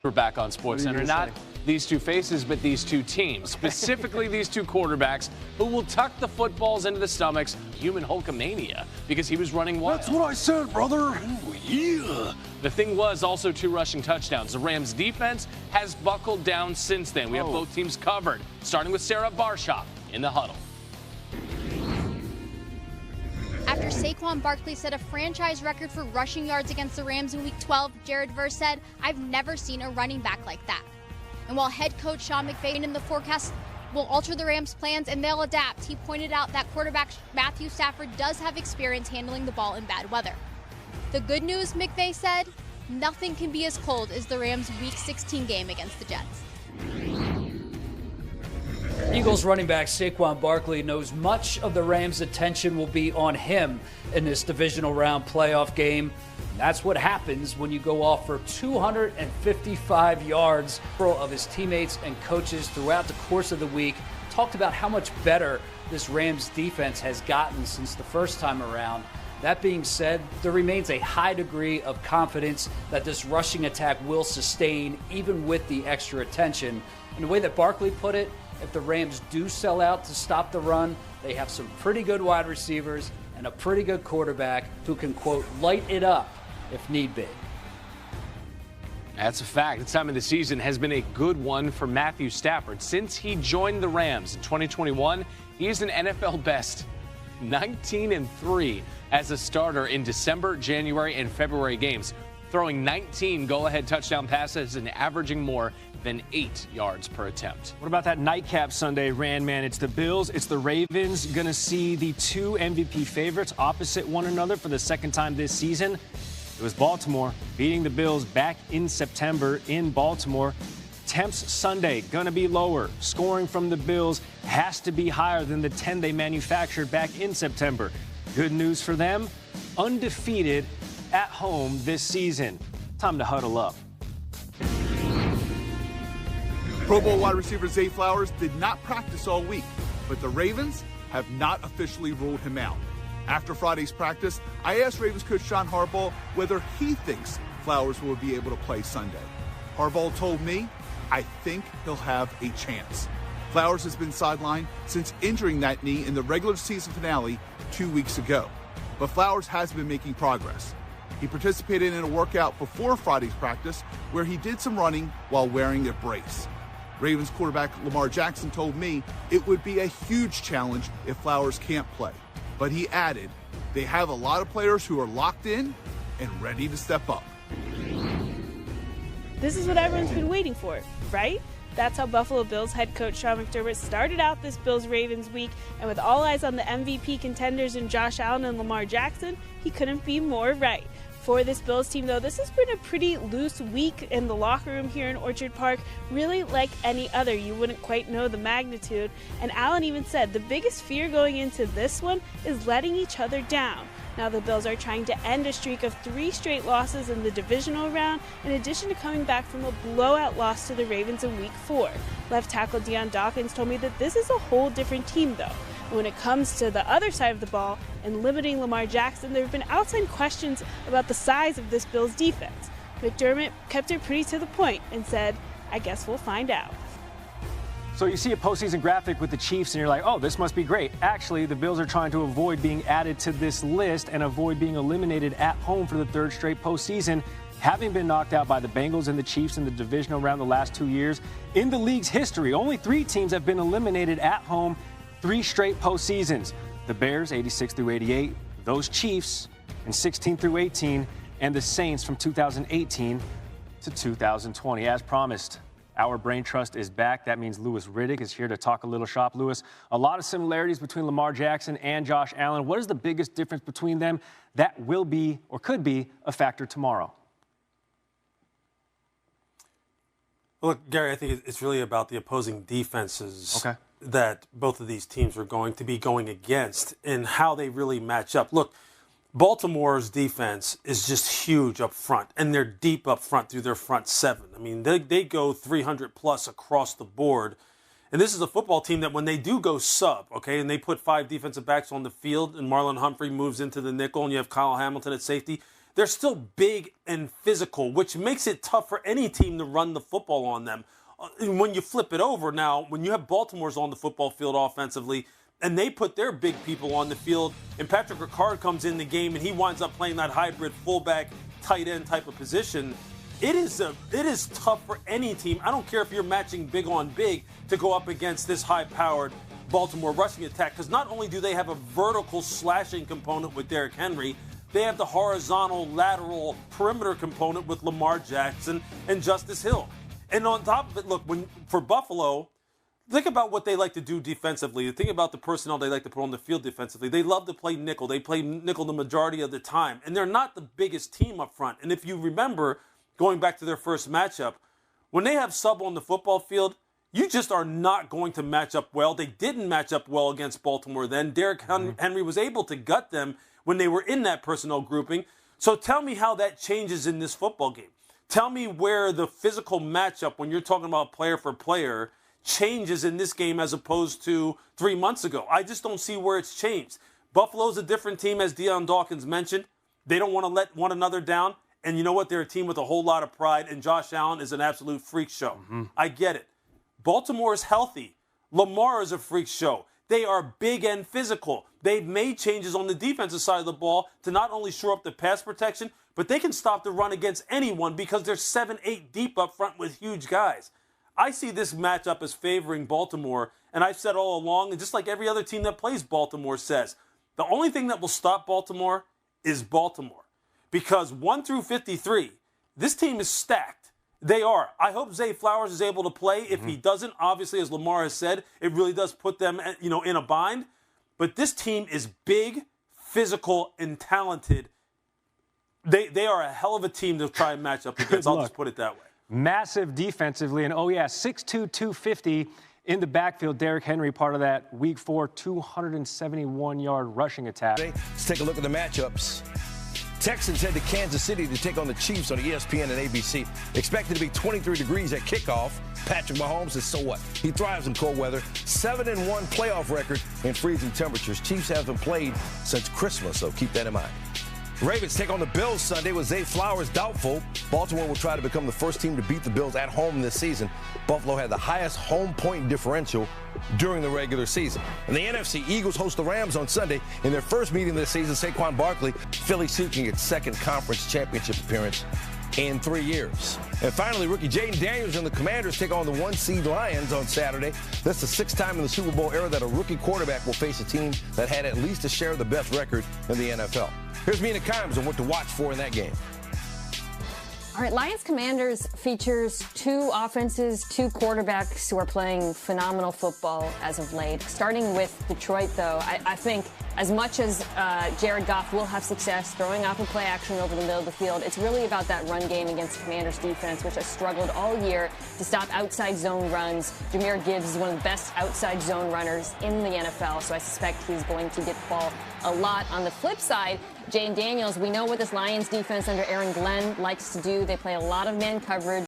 We're back on SportsCenter. Not these two faces, but these two teams. Specifically, these two quarterbacks who will tuck the footballs into the stomachs of human Hulkamania because he was running wild. That's what I said, brother. Ooh, yeah. The thing was also 2 rushing touchdowns. The Rams defense has buckled down since then. We have both teams covered, starting with Sarah Barshoff in the huddle. After Saquon Barkley set a franchise record for rushing yards against the Rams in Week 12, Jared Verse said, "I've never seen a running back like that." And while head coach Sean McVay in the forecast will alter the Rams' plans and they'll adapt, he pointed out that quarterback Matthew Stafford does have experience handling the ball in bad weather. The good news, McVay said, nothing can be as cold as the Rams' Week 16 game against the Jets. Eagles running back Saquon Barkley knows much of the Rams' attention will be on him in this divisional round playoff game. That's what happens when you go off for 255 yards. Several of his teammates and coaches throughout the course of the week talked about how much better this Rams defense has gotten since the first time around. That being said, there remains a high degree of confidence that this rushing attack will sustain even with the extra attention. And the way that Barkley put it, if the Rams do sell out to stop the run, they have some pretty good wide receivers and a pretty good quarterback who can, quote, light it up if need be. That's a fact. This time of the season has been a good one for Matthew Stafford. Since he joined the Rams in 2021, he is an NFL best 19-3 as a starter in December, January, and February games, throwing 19 go-ahead touchdown passes and averaging more than 8 yards per attempt. What about that nightcap Sunday, man? It's the Bills, it's the Ravens. Going to see the 2 MVP favorites opposite one another for the second time this season. It was Baltimore beating the Bills back in September in Baltimore. Temps Sunday going to be lower. Scoring from the Bills has to be higher than the 10 they manufactured back in September. Good news for them, undefeated at home this season. Time to huddle up. Pro Bowl wide receiver Zay Flowers did not practice all week, but the Ravens have not officially ruled him out. After Friday's practice, I asked Ravens coach John Harbaugh whether he thinks Flowers will be able to play Sunday. Harbaugh told me, "I think he'll have a chance." Flowers has been sidelined since injuring that knee in the regular season finale 2 weeks ago, but Flowers has been making progress. He participated in a workout before Friday's practice where he did some running while wearing a brace. Ravens quarterback Lamar Jackson told me it would be a huge challenge if Flowers can't play. But he added, they have a lot of players who are locked in and ready to step up. This is what everyone's been waiting for, right? That's how Buffalo Bills head coach Sean McDermott started out this Bills-Ravens week, and with all eyes on the MVP contenders in Josh Allen and Lamar Jackson, he couldn't be more right. For this Bills team, though, this has been a pretty loose week in the locker room here in Orchard Park, really like any other. You wouldn't quite know the magnitude. And Allen even said the biggest fear going into this one is letting each other down. Now the Bills are trying to end a streak of 3 straight losses in the divisional round, in addition to coming back from a blowout loss to the Ravens in Week 4. Left tackle Deion Dawkins told me that this is a whole different team, though. When it comes to the other side of the ball and limiting Lamar Jackson, there have been outside questions about the size of this Bills defense. McDermott kept it pretty to the point and said, "I guess we'll find out." So you see a postseason graphic with the Chiefs and you're like, oh, this must be great. Actually, the Bills are trying to avoid being added to this list and avoid being eliminated at home for the 3rd straight postseason, having been knocked out by the Bengals and the Chiefs in the divisional round the last 2 years. In the league's history, only 3 teams have been eliminated at home 3 straight postseasons. The Bears, 86-88, those Chiefs in 16-18, and the Saints from 2018 to 2020. As promised, our brain trust is back. That means Louis Riddick is here to talk a little shop. Louis, a lot of similarities between Lamar Jackson and Josh Allen. What is the biggest difference between them that will be or could be a factor tomorrow? Well, look, Gary, I think it's really about the opposing defenses that both of these teams are going to be going against and how they really match up. Look, Baltimore's defense is just huge up front, and they're deep up front through their front 7. I mean, they go 300-plus across the board. And this is a football team that when they do go sub, okay, and they put 5 defensive backs on the field and Marlon Humphrey moves into the nickel and you have Kyle Hamilton at safety, they're still big and physical, which makes it tough for any team to run the football on them. And when you flip it over now, when you have Baltimore's on the football field offensively, and they put their big people on the field, and Patrick Ricard comes in the game, and he winds up playing that hybrid fullback, tight end type of position, it is tough for any team. I don't care if you're matching big on big to go up against this high-powered Baltimore rushing attack, because not only do they have a vertical slashing component with Derrick Henry, they have the horizontal, lateral, perimeter component with Lamar Jackson and Justice Hill. And on top of it, look, for Buffalo, think about what they like to do defensively. Think about the personnel they like to put on the field defensively. They love to play nickel. They play nickel the majority of the time. And they're not the biggest team up front. And if you remember, going back to their first matchup, when they have sub on the football field, you just are not going to match up well. They didn't match up well against Baltimore then. Derrick Henry was able to gut them when they were in that personnel grouping. So tell me how that changes in this football game. Tell me where the physical matchup, when you're talking about player for player, changes in this game as opposed to 3 months ago. I just don't see where it's changed. Buffalo's a different team, as Deion Dawkins mentioned. They don't want to let one another down. And you know what? They're a team with a whole lot of pride, and Josh Allen is an absolute freak show. I get it. Baltimore is healthy. Lamar is a freak show. They are big and physical. They've made changes on the defensive side of the ball to not only shore up the pass protection, but they can stop the run against anyone because they're 7-8 deep up front with huge guys. I see this matchup as favoring Baltimore, and I've said all along, and just like every other team that plays Baltimore says, the only thing that will stop Baltimore is Baltimore. Because 1 through 53, this team is stacked. They are. I hope Zay Flowers is able to play. If he doesn't, obviously, as Lamar has said, it really does put them, in a bind. But this team is big, physical, and talented. They are a hell of a team to try and match up against. I'll just put it that way. Massive defensively, and 6'2", 250 in the backfield. Derrick Henry, part of that Week 4 271-yard rushing attack. Let's take a look at the matchups. Texans head to Kansas City to take on the Chiefs on ESPN and ABC. Expected to be 23 degrees at kickoff. Patrick Mahomes is so what? He thrives in cold weather. 7-1 playoff record in freezing temperatures. Chiefs haven't played since Christmas, so keep that in mind. Ravens take on the Bills Sunday with Zay Flowers doubtful. Baltimore will try to become the first team to beat the Bills at home this season. Buffalo had the highest home point differential during the regular season. In the NFC, Eagles host the Rams on Sunday. In their first meeting this season, Saquon Barkley, Philly seeking its second conference championship appearance in 3 years. And finally, rookie Jayden Daniels and the Commanders take on the 1-seed Lions on Saturday. That's the 6th time in the Super Bowl era that a rookie quarterback will face a team that had at least a share of the best record in the NFL. Here's Mina Kimes on what to watch for in that game. All right, Lions-Commanders features 2 offenses, 2 quarterbacks who are playing phenomenal football as of late. Starting with Detroit, though, I think as much as Jared Goff will have success throwing off and play action over the middle of the field, it's really about that run game against Commanders defense, which has struggled all year to stop outside zone runs. Jahmyr Gibbs is one of the best outside zone runners in the NFL, so I suspect he's going to get the ball a lot. On the flip side, Jayden Daniels, we know what this Lions defense under Aaron Glenn likes to do. They play a lot of man coverage.